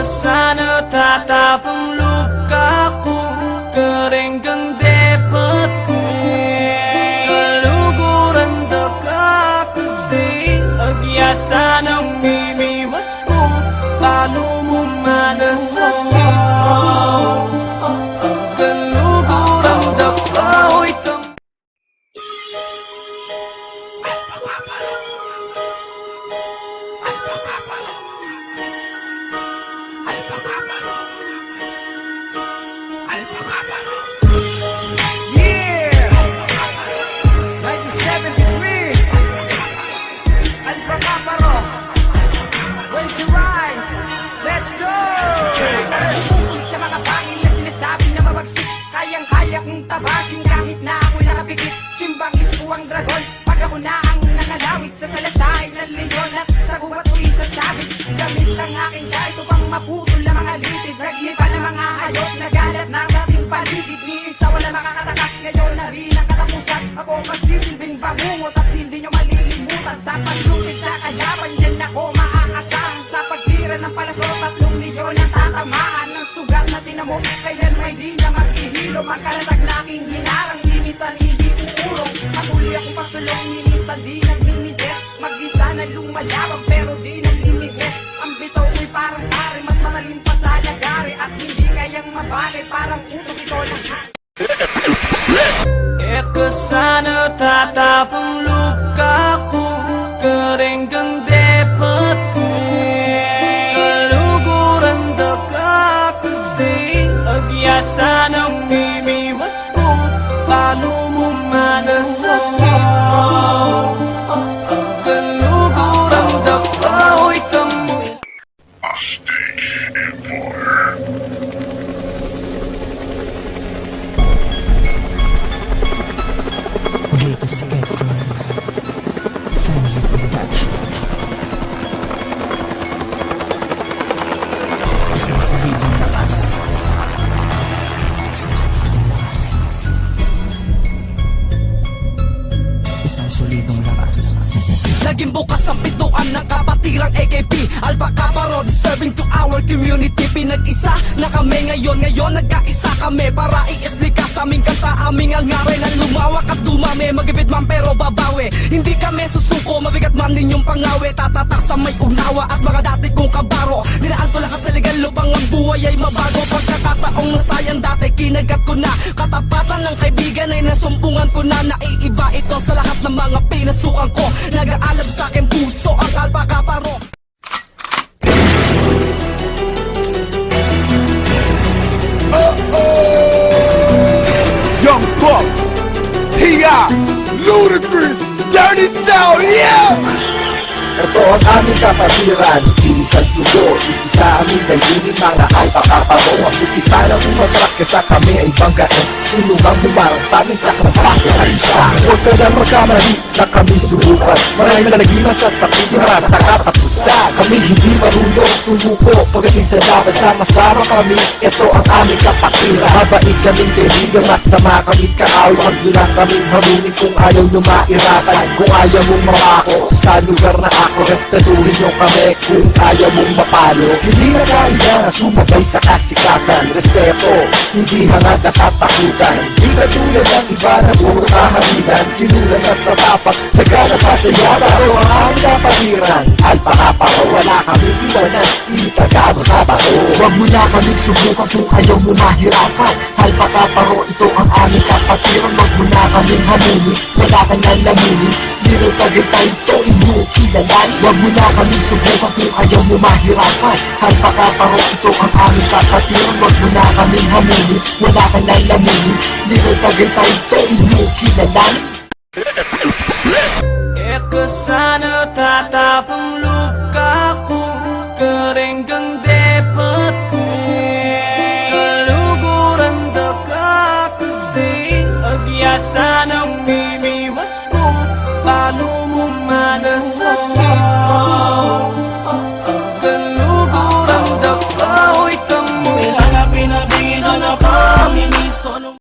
Sana tatapang lukaku kerenggang dapat kaluguran daka kasi agyasa ng mimiwas ko paano mo manasakit ko kaluguran daka oy tabasin kahit na ako'y nakapikit. Simbang isko ang dragon pag ako na ang nangalawit sa salasay ng leon at sa kuwat ko'y sasabit. Gamit lang aking kahit upang maputol na mga litid. Naglipa ng mga hayop na galat na sa ating paligid. Ni isa wala makakatakas ngayon na rin ang katapusan. Ako magsisilbing bangungot at hindi nyo malilimutan. Sa paglupit sa kalaban yan ako maaasahan. Sa pagtira ng palasot 3 milyon ang tatamaan ng sugat na tinamo. Kailan may di na maghihilo makalatag na aking hinarang. Minsan hindi uurong patuloy ako pasulong. Minsan di nagmimidet mag-isa na lumalabang pero di nagmimidet. Ang bitaw ko'y parang pare mas matalim pa sa lagari. At hindi kayang mabagay parang utos ito lang. Sana tatapang lukaku kerenggang dapat kaluguran daka kasi agyasa ng mimiwas ko paano mo manasakit ko kaluguran daka oy kamu Aztec Empire. Data Spectrum Family Production. Isang solidong lakas. Isang solidong lakas. Isang solidong lakas. Naging bukas ang pintuan ng kapatirang AKP Alpha Kappa Rho, serving to our community. Pinag-isa na kami ngayon nagkaisa kami para i-explica sa aming kanta. Aming alngari na lumawak at dumami. Magipit man pero babawi. Hindi kami susuko, mabigat man ninyong pangawi. Tatatak sa may unawa at mga dati kong kabaro. Dinaan ko lahat sa legal lupang ang buhay ay mabago. Pagkakataong nasayang dati kinagat ko na. Katapatan ng kaibigan ay nasumpungan ko na. Naiiba ito sa lahat ng mga pinasukan ko. Nag-aalab sa akin puso ang Alpha Kappa Rho. Young Buck, T.I., Ludacris, Dirty South, yeah! Ito ang aming kapatiran, inisang tugo, isa aming dayunin mga Alpha Kappa Rho. Ang putita ng umatrak kesa kami ay banggaan. Tulungang bumarang sa aming kakapakit ay isa. Huwag ka na magkamali na kami subukan. Marami na naging masasakit na ras nakatapusan. Kami hindi marunong sumuko pagdating sa laban, sama-sama kami. Ito ang aming kapatiran. Mabait kaming kaibigan, masama kaming kaaway. Huwag nyo lang kaming harunin kung ayaw nyo mairapan. Kung ayaw mong mamako sa lugar na ako, respetuhin nyo kami kung ayaw mong mapalo. Hindi na kaya na sumabay sa kasikatan. Respeto, hindi hangad na katakutan. Di ka tulad ng iba na puro kahaginan. Kinulan na sa tapat, sagana pa sa yata. Pero ang aming kapatiran, Alpha Kappa Rho, wala kami iwanan, itagado sa bato. Huwag mo na kami subukan kung ayaw mo mahirapan. Alpha Kappa Rho, ito ang aming kapatiran. Huwag mo na kami hamunin, wala kang nalamunin. Dito tagay ito, inyo kilalanin. Huwag mo na kami subukan kung ayaw mo mahirapan. Alpha Kappa Rho, ito ang aming kapatiran. Huwag mo na kami hamunin, wala kang nalamunin. Dito tagay ito, inyo kilalanin. Sana tatapang lukaku kerenggang dapat kaluguran daka kasi agyasa ng mimiwas ko paano mo manasakit ko